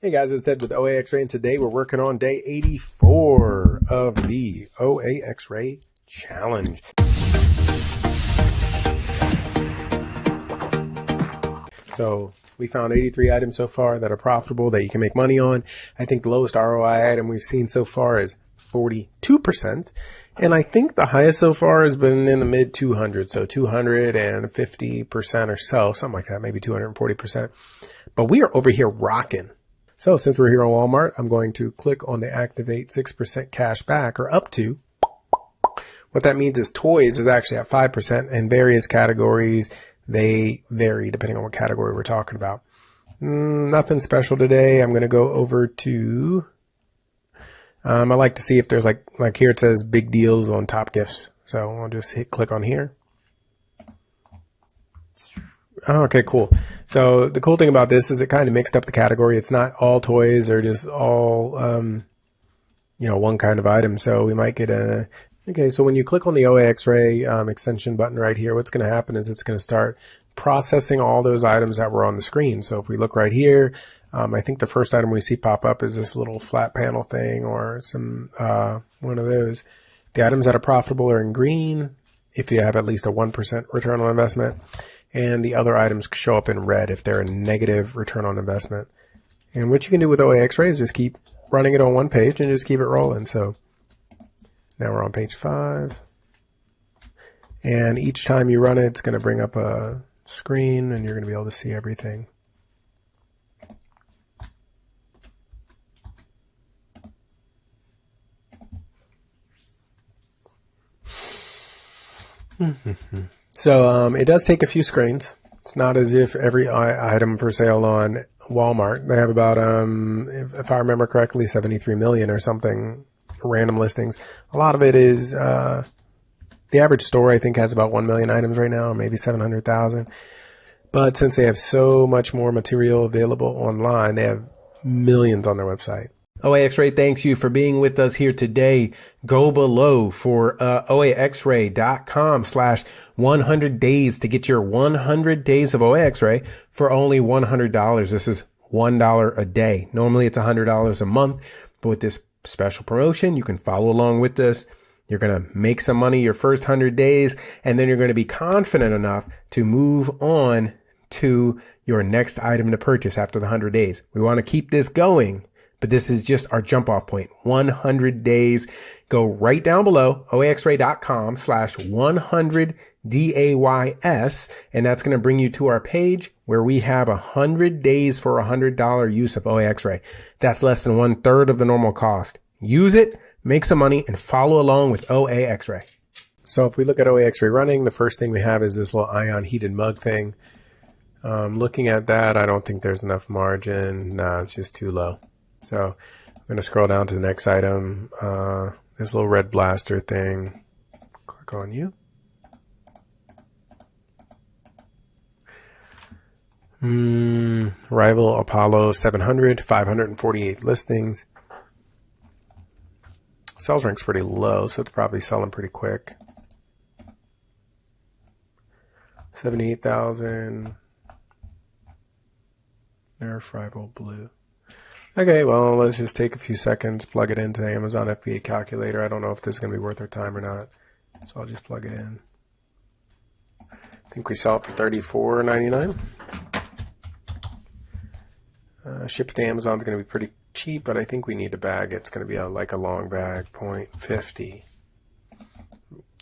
Hey guys, it's Ted with OAXRAY, and today we're working on day 84 of the OAXRAY challenge. So we found 83 items so far that are profitable that you can make money on. I think the lowest ROI item we've seen so far is 42%. And I think the highest so far has been in the mid 200s, so 250% or so, something like that, maybe 240%. But we are over here rocking. So since we're here on Walmart, I'm going to click on the activate 6% cash back, or up to. What that means is toys is actually at 5%, and various categories, they vary depending on what category we're talking about. Nothing special today. I'm going to go over to, I like to see if there's like here it says big deals on top gifts. So I'll just click on here. Oh, okay, cool. So the cool thing about this is it kind of mixed up the category. It's not all toys or just all, one kind of item. So we might get okay, so when you click on the OAXRAY extension button right here, what's going to happen is it's going to start processing all those items that were on the screen. So if we look right here, I think the first item we see pop up is this little flat panel thing or some one of those. The items that are profitable are in green if you have at least a 1% return on investment. And the other items show up in red if they're a negative return on investment. And what you can do with OAXRAY is just keep running it on one page and just keep it rolling. So now we're on page 5. And each time you run it, it's going to bring up a screen and you're going to be able to see everything. So it does take a few screens. It's not as if every item for sale on Walmart. They have about, if I remember correctly, 73 million or something random listings. A lot of it is, the average store I think has about 1 million items right now, or maybe 700,000. But since they have so much more material available online, they have millions on their website. OAXRAY thanks you for being with us here today. Go below for OAXRAY.com/100 days to get your 100 days of OAXRAY for only $100. This is $1 a day. Normally it's $100 a month, but with this special promotion, you can follow along with this. You're going to make some money your first 100 days, and then you're going to be confident enough to move on to your next item to purchase after the 100 days. We want to keep this going. But this is just our jump off point. 100 days. Go right down below, OAXRAY.com/100 DAYS. And that's going to bring you to our page where we have 100 days for $100 use of OAXRAY. That's less than 1/3 of the normal cost. Use it, make some money, and follow along with OAXRAY. So if we look at OAXRAY running, the first thing we have is this little ion heated mug thing. Looking at that, I don't think there's enough margin. Nah, it's just too low. So I'm going to scroll down to the next item, this little red blaster thing. Click on you. Rival Apollo 700, 548 listings. Sales rank's pretty low, so it's probably selling pretty quick. 78,000. Nerf Rival Blue. Okay, well, let's just take a few seconds, plug it into the Amazon FBA calculator. I don't know if this is going to be worth our time or not, so I'll just plug it in. I think we sell it for $34.99. Shipped to Amazon is going to be pretty cheap, but I think we need a bag. It's going to be like a long bag, 0.50.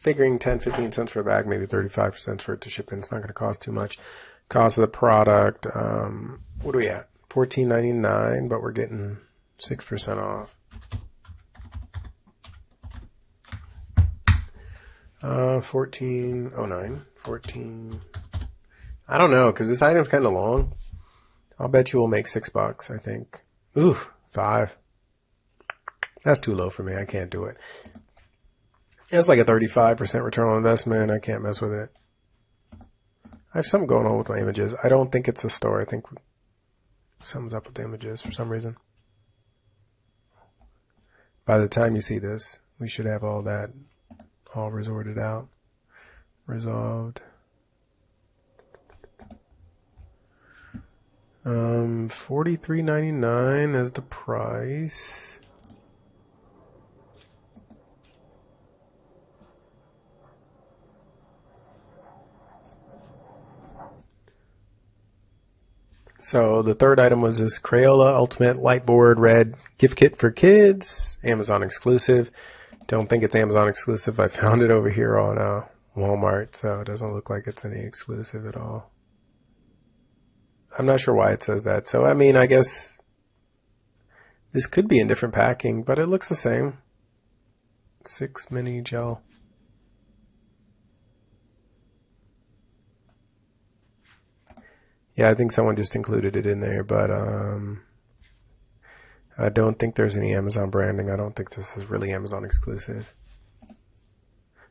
Figuring 10-15 cents for a bag, maybe 35 cents for it to ship in. It's not going to cost too much. Cost of the product, what are we at? $14.99, but we're getting 6% off. 14.09. 14. I don't know, because this item's kind of long. I'll bet you we'll make $6, I think. Ooh, 5. That's too low for me. I can't do it. It's like a 35% return on investment. I can't mess with it. I have something going on with my images. I don't think it's a store. I think something's up with the images for some reason. By the time you see this, we should have all that all resorted out. Resolved. $43.99 is the price. So the third item was this Crayola Ultimate Lightboard Red gift kit for kids, Amazon exclusive. Don't think it's Amazon exclusive. I found it over here on Walmart, so it doesn't look like it's any exclusive at all. I'm not sure why it says that. So, I mean, I guess this could be in different packing, but it looks the same. 6 mini gel. Yeah, I think someone just included it in there, but I don't think there's any Amazon branding. I don't think this is really Amazon exclusive.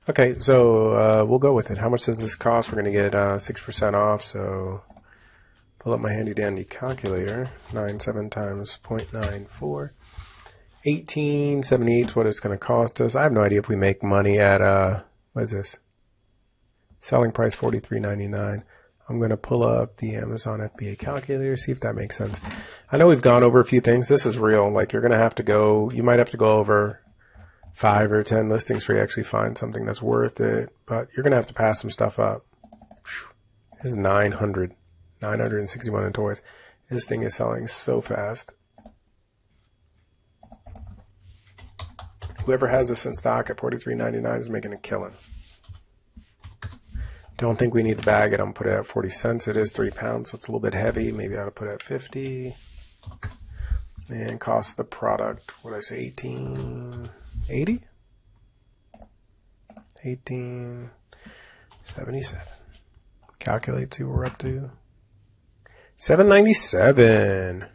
Okay, so we'll go with it. How much does this cost? We're going to get 6% off, so pull up my handy dandy calculator. 97 times 0.94. 1878 is what it's going to cost us. I have no idea if we make money at, what is this? Selling price $43.99. I'm going to pull up the Amazon FBA calculator, see if that makes sense. I know we've gone over a few things. This is real. Like, you're going to have to go, you might have to go over 5 or 10 listings for you to actually find something that's worth it, but you're going to have to pass some stuff up. This is 961 in toys. This thing is selling so fast. Whoever has this in stock at $43.99 is making a killing. Don't think we need to bag it. I'm put it at 40 cents. It is 3 pounds, so it's a little bit heavy. Maybe I ought to put it at 50. And cost the product, what did I say, $18.80? $18.77. Calculate, see what we're up to. $7.97.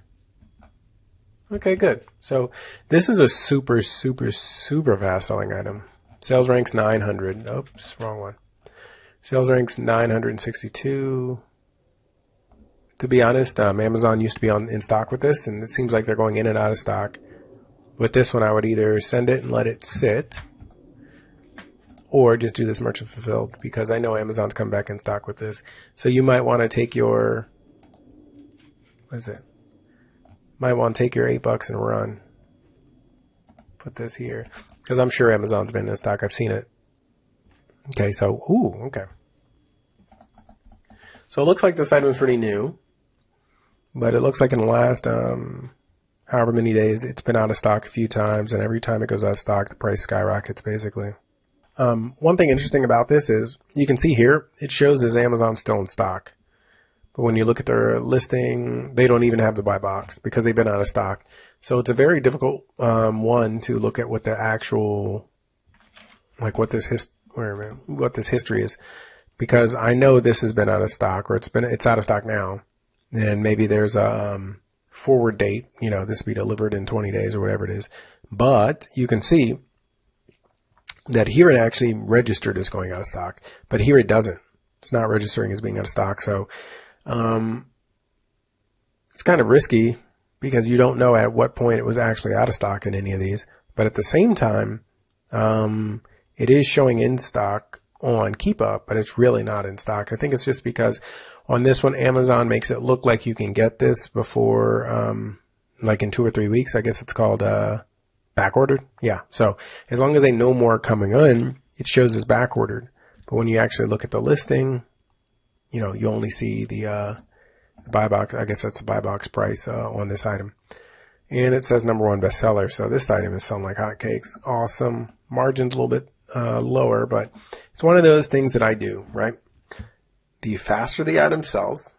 Okay, good. So this is a super fast selling item. Sales ranks 900. Oops, wrong one. Sales ranks 962. To be honest, Amazon used to be in stock with this, and it seems like they're going in and out of stock. With this one, I would either send it and let it sit, or just do this merchant fulfilled, because I know Amazon's come back in stock with this. So you might want to take your, what is it? Might want to take your $8 and run. Put this here, because I'm sure Amazon's been in stock. I've seen it. Okay, so, okay. So it looks like this item is pretty new, but it looks like in the last, however many days, it's been out of stock a few times, and every time it goes out of stock, the price skyrockets, basically. One thing interesting about this is, you can see here, it shows as Amazon still in stock. But when you look at their listing, they don't even have the buy box, because they've been out of stock. So it's a very difficult, one to look at what the actual, like what this history is, because I know this has been out of stock, or it's out of stock now, and maybe there's a forward date, this will be delivered in 20 days or whatever it is. But you can see that here it actually registered as going out of stock, but here it doesn't. It's not registering as being out of stock. So it's kind of risky, because you don't know at what point it was actually out of stock in any of these. But at the same time, it is showing in stock on Keep Up, but it's really not in stock. I think it's just because on this one, Amazon makes it look like you can get this before, like in 2 or 3 weeks. I guess it's called back ordered. Yeah. So as long as they know more coming in, it shows as back ordered. But when you actually look at the listing, you only see the buy box. I guess that's the buy box price on this item. And it says #1 bestseller. So this item is selling like hotcakes. Awesome. Margin's a little bit lower, but it's one of those things that I do, right? The faster the item sells,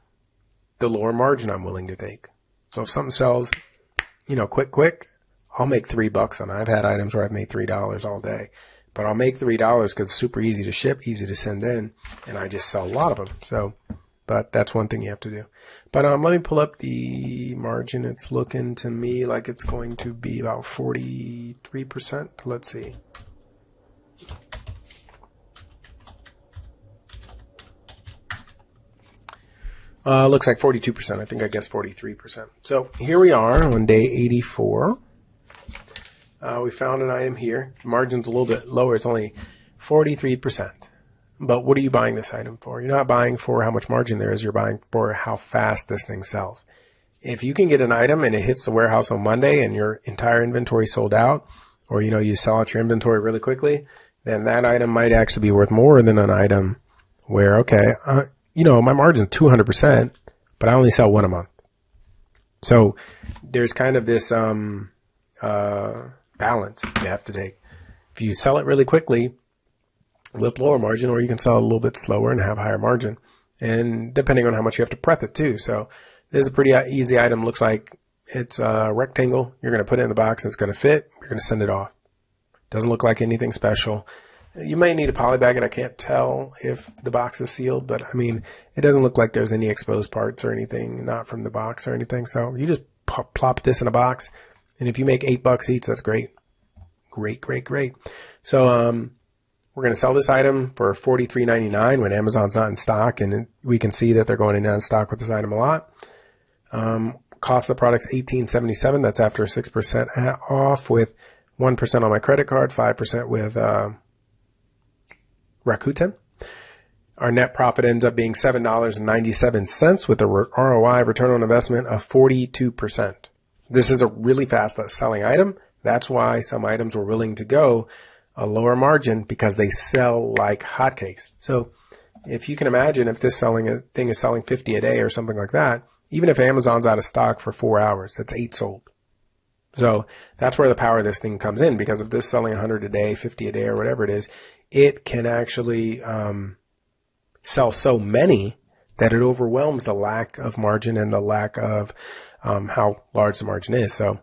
the lower margin I'm willing to take. So if something sells, quick, I'll make $3 on it. I've had items where I've made $3 all day, but I'll make $3 because it's super easy to ship, easy to send in, and I just sell a lot of them. So, but that's one thing you have to do. But let me pull up the margin. It's looking to me like it's going to be about 43%. Let's see. Looks like 42%. I think I guessed 43%. So here we are on day 84. We found an item here. The margin's a little bit lower. It's only 43%. But what are you buying this item for? You're not buying for how much margin there is. You're buying for how fast this thing sells. if you can get an item and it hits the warehouse on Monday and your entire inventory sold out, or, you sell out your inventory really quickly, then that item might actually be worth more than an item where, okay, my margin's 200%, but I only sell one a month. So there's kind of this balance you have to take. If you sell it really quickly with lower margin, or you can sell it a little bit slower and have higher margin, and depending on how much you have to prep it too. So this is a pretty easy item. Looks like it's a rectangle. You're going to put it in the box. It's going to fit. You're going to send it off. Doesn't look like anything special. You might need to polybag it. I can't tell if the box is sealed, but I mean, it doesn't look like there's any exposed parts or anything, not from the box or anything. So you just plop this in a box, and if you make $8 each, that's great. Great. So we're going to sell this item for $43.99 when Amazon's not in stock, and we can see that they're going in and out of stock with this item a lot. Cost of the product's $18.77. That's after 6% off with 1% on my credit card, 5% with Rakuten. Our net profit ends up being $7.97 with a ROI, return on investment, of 42%. This is a really fast selling item. That's why some items were willing to go a lower margin, because they sell like hotcakes. So if you can imagine, if this thing is selling 50 a day or something like that, even if Amazon's out of stock for 4 hours, that's 8 sold. So that's where the power of this thing comes in, because if this is selling 100 a day, 50 a day, or whatever it is, it can actually sell so many that it overwhelms the lack of margin and the lack of how large the margin is. So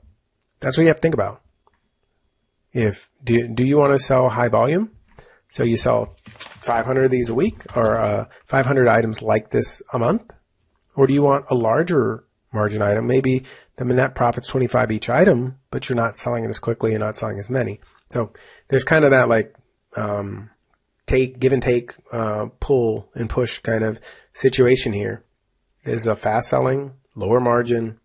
that's what you have to think about. Do you want to sell high volume? So you sell 500 of these a week, or 500 items like this a month? Or do you want a larger margin item? Maybe the net profit's 25 each item, but you're not selling it as quickly, you're not selling as many. So there's kind of that like give and take, pull and push kind of situation here. This is a fast selling, lower margin,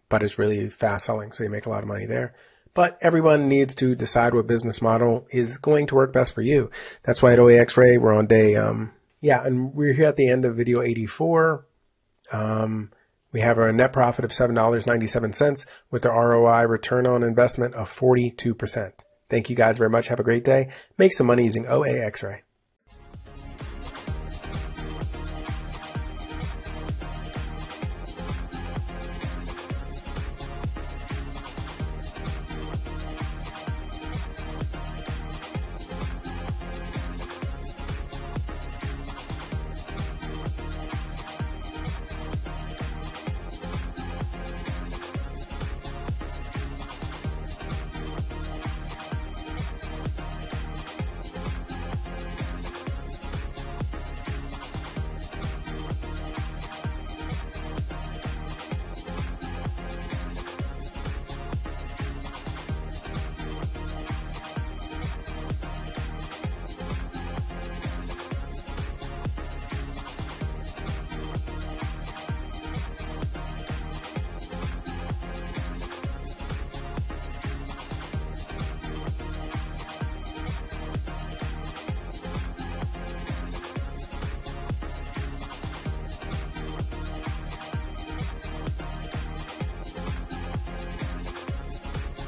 but it's really fast selling, so you make a lot of money there. But everyone needs to decide what business model is going to work best for you. That's why at OAXRAY, we're on day, and we're here at the end of video 84. We have a net profit of $7.97 with the ROI, return on investment, of 42%. Thank you guys very much. Have a great day. Make some money using OAXRAY.